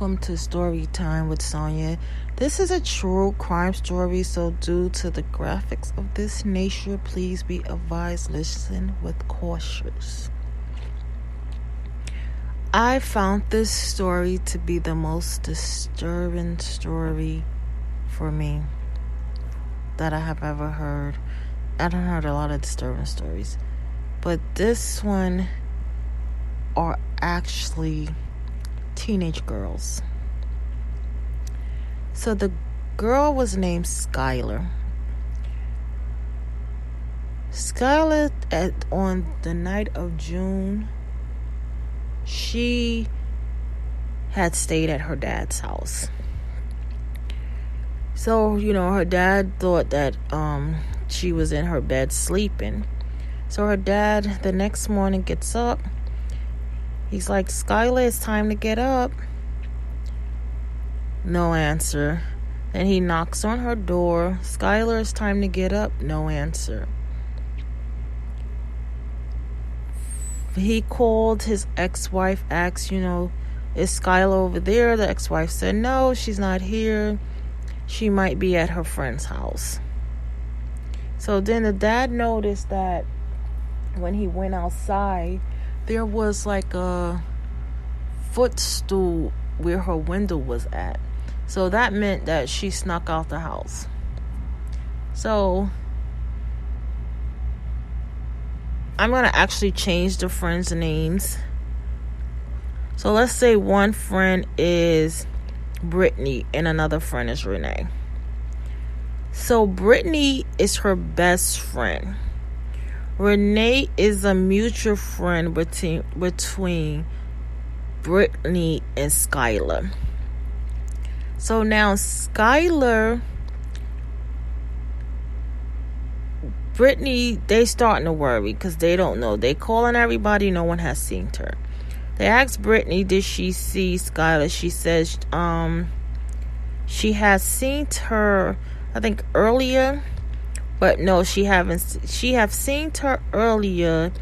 welcome to Story Time with Sonia. This is a true crime story, so due to the graphics of this nature, please be advised, listen with caution. I found this story to be the most disturbing story for me that I have ever heard. I don't heard a lot of disturbing stories, but this one are actually teenage girls. So the girl was named Skylar. Skylar, on the night of June, she had stayed at her dad's house. So, her dad thought that she was in her bed sleeping. So her dad, the next morning, gets up. He's like, Skylar, it's time to get up. No answer. Then he knocks on her door. Skylar, it's time to get up. No answer. He called his ex-wife, asked, is Skylar over there? The ex-wife said, no, she's not here. She might be at her friend's house. So then the dad noticed that when he went outside, there was like a footstool where her window was at. So that meant that she snuck out the house. So I'm going to actually change the friends' names. So let's say one friend is Brittany and another friend is Renee. So Brittany is her best friend. Renee is a mutual friend between Brittany and Skylar. So now Skylar, Brittany, they starting to worry because they don't know. They calling everybody. No one has seen her. They asked Brittany, did she see Skylar? She says she has seen her, I think, earlier. But no, she haven't. She have seen her earlier,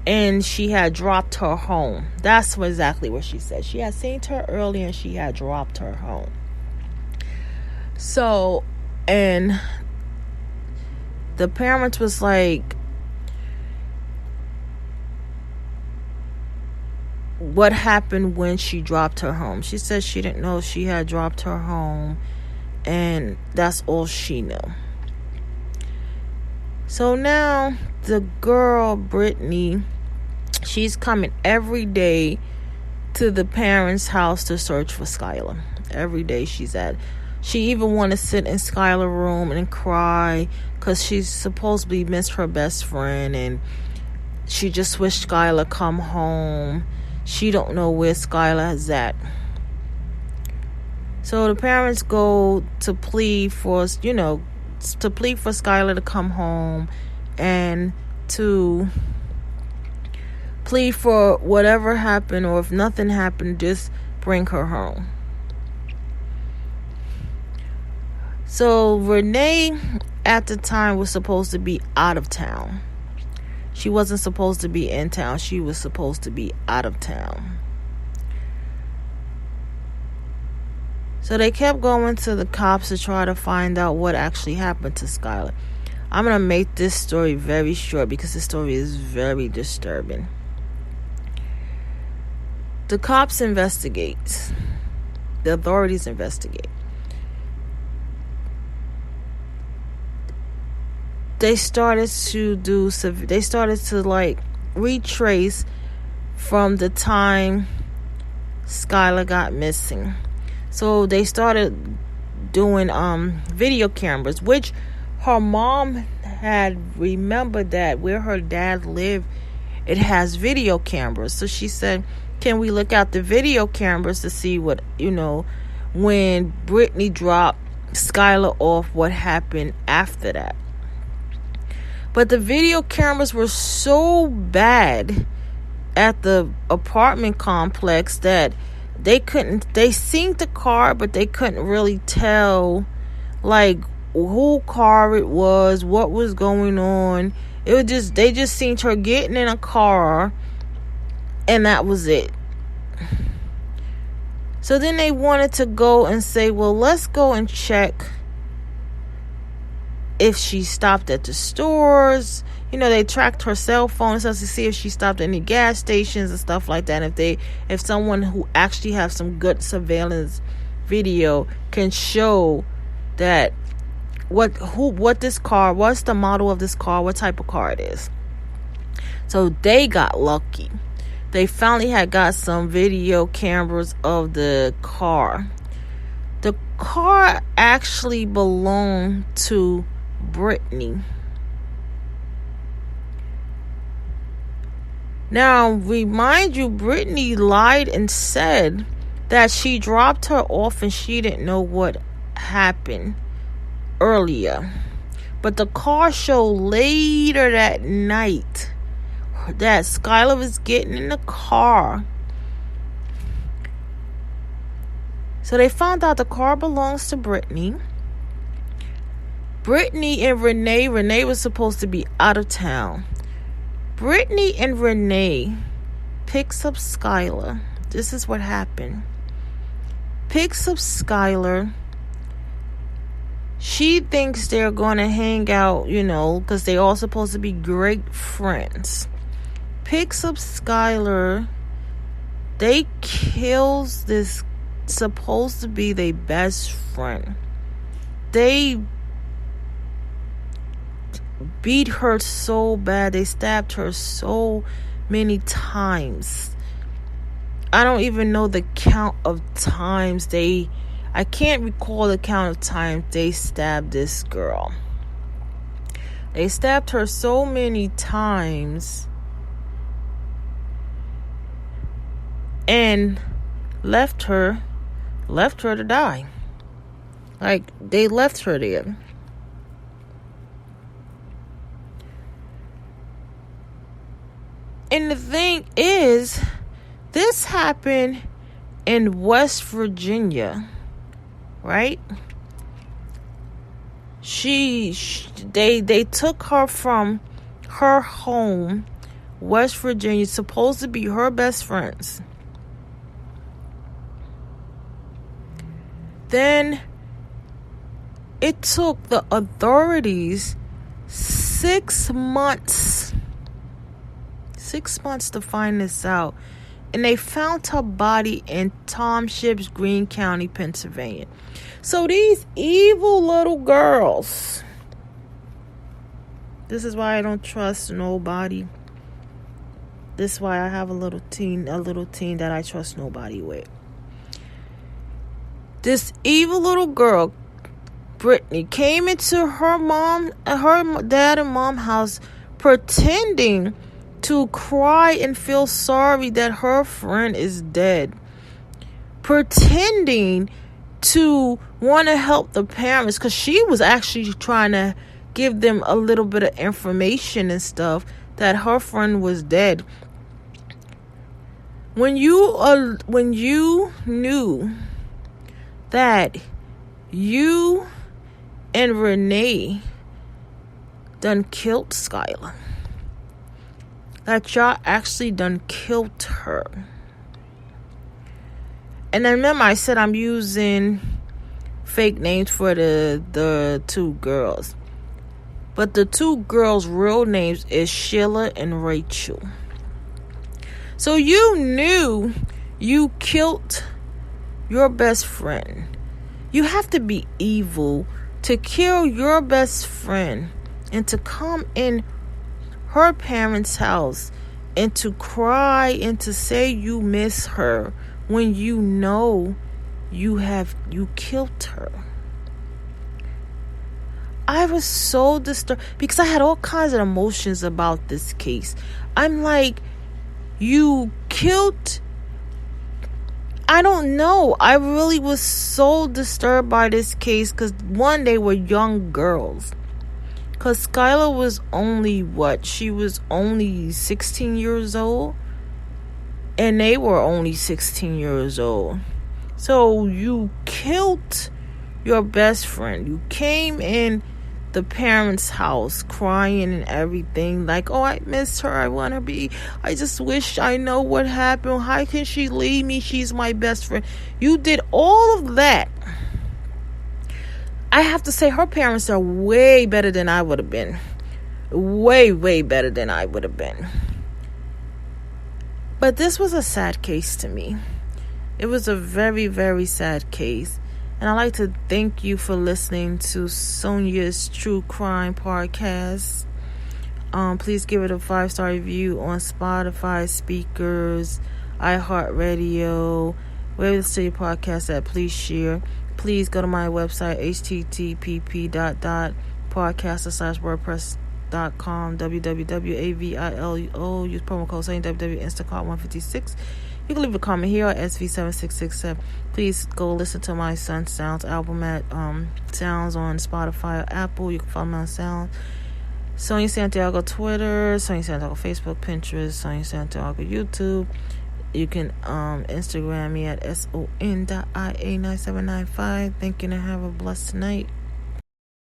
and she had dropped her home. That's exactly what she said. She had seen her earlier, and she had dropped her home. So, and the parents was like, what happened when she dropped her home? She said she didn't know she had dropped her home, and that's all she knew. So now the girl, Brittany, she's coming every day to the parents' house to search for Skylar. Every day she even want to sit in Skylar's room and cry because she's supposedly missed her best friend and she just wished Skylar come home. She don't know where Skylar is at. So the parents go to plead for, Skylar to come home and to plead for whatever happened, or if nothing happened, just bring her home. So Renee at the time was supposed to be out of town. She wasn't supposed to be in town. She was supposed to be out of town. So they kept going to the cops to try to find out what actually happened to Skylar. I'm going to make this story very short because the story is very disturbing. The cops investigate. The authorities investigate. They started to retrace from the time Skylar got missing. So they started doing video cameras, which her mom had remembered that where her dad lived, it has video cameras. So she said, can we look at the video cameras to see what, when Brittany dropped Skylar off, what happened after that. But the video cameras were so bad at the apartment complex that they seen the car, but they couldn't really tell who car it was, what was going on. They just seen her getting in a car, and that was it. So then they wanted to go and say, well, let's go and check if she stopped at the stores. They tracked her cell phone and stuff to see if she stopped at any gas stations and stuff like that. If someone who actually has some good surveillance video can show that what's the model of this car, what type of car it is. So they got lucky. They finally had got some video cameras of the car. The car actually belonged to Brittany. Now, remind you, Brittany lied and said that she dropped her off and she didn't know what happened earlier. But the car showed later that night that Skylar was getting in the car. So they found out the car belongs to Brittany. Brittany and Renee was supposed to be out of town. Brittany and Renee picks up Skylar. This is what happened. Picks up Skylar. She thinks they're going to hang out, because they're all supposed to be great friends. Picks up Skylar. They kills this supposed to be their best friend. They beat her so bad. They stabbed her so many times. I don't even know the count of times I can't recall the count of times they stabbed this girl. They stabbed her so many times and left her to die. Like, they left her there. And the thing is, this happened in West Virginia, right? They took her from her home, West Virginia, supposed to be her best friends. Then it took the authorities 6 months to find this out. And they found her body in Township, Greene County, Pennsylvania. So these evil little girls. This is why I don't trust nobody. This is why I have a little teen that I trust nobody with. This evil little girl, Brittany, came into her dad and mom house pretending to cry and feel sorry that her friend is dead. Pretending to want to help the parents, because she was actually trying to give them a little bit of information and stuff that her friend was dead. When you knew that you and Renee done killed Skylar, that y'all actually done killed her. And then remember, I said I'm using fake names for the two girls. But the two girls' real names is Sheila and Rachel. So you knew you killed your best friend. You have to be evil to kill your best friend and to come in her parents' house and to cry and to say you miss her when you know you killed her. I was so disturbed because I had all kinds of emotions about this case. I'm like, you killed, I don't know. I really was so disturbed by this case because, one, they were young girls. Because Skylar was only, she was only 16 years old. And they were only 16 years old. So you killed your best friend. You came in the parents' house, crying and everything, like, oh, I miss her, I just wish I know what happened, how can she leave me, she's my best friend. You did all of that. I have to say, her parents are way better than I would have been. Way better than I would have been. But this was a sad case to me. It was a very, very sad case. And I'd like to thank you for listening to Sonia's True Crime Podcast. Please give it a 5-star review on Spotify, Speakers, iHeartRadio, wherever you see your podcast at. Please share. Please go to my website, http://podcaster/wordpress.com, www.avilo. Use promo code saying www.instacart156. You can leave a comment here at SV7667. Please go listen to my Sun Sounds album at Sounds on Spotify or Apple. You can follow me on Sound. Sonia Santiago Twitter, Sonia Santiago Facebook, Pinterest, Sonia Santiago YouTube. You can Instagram me at son.ia9795. Thank you and have a blessed night.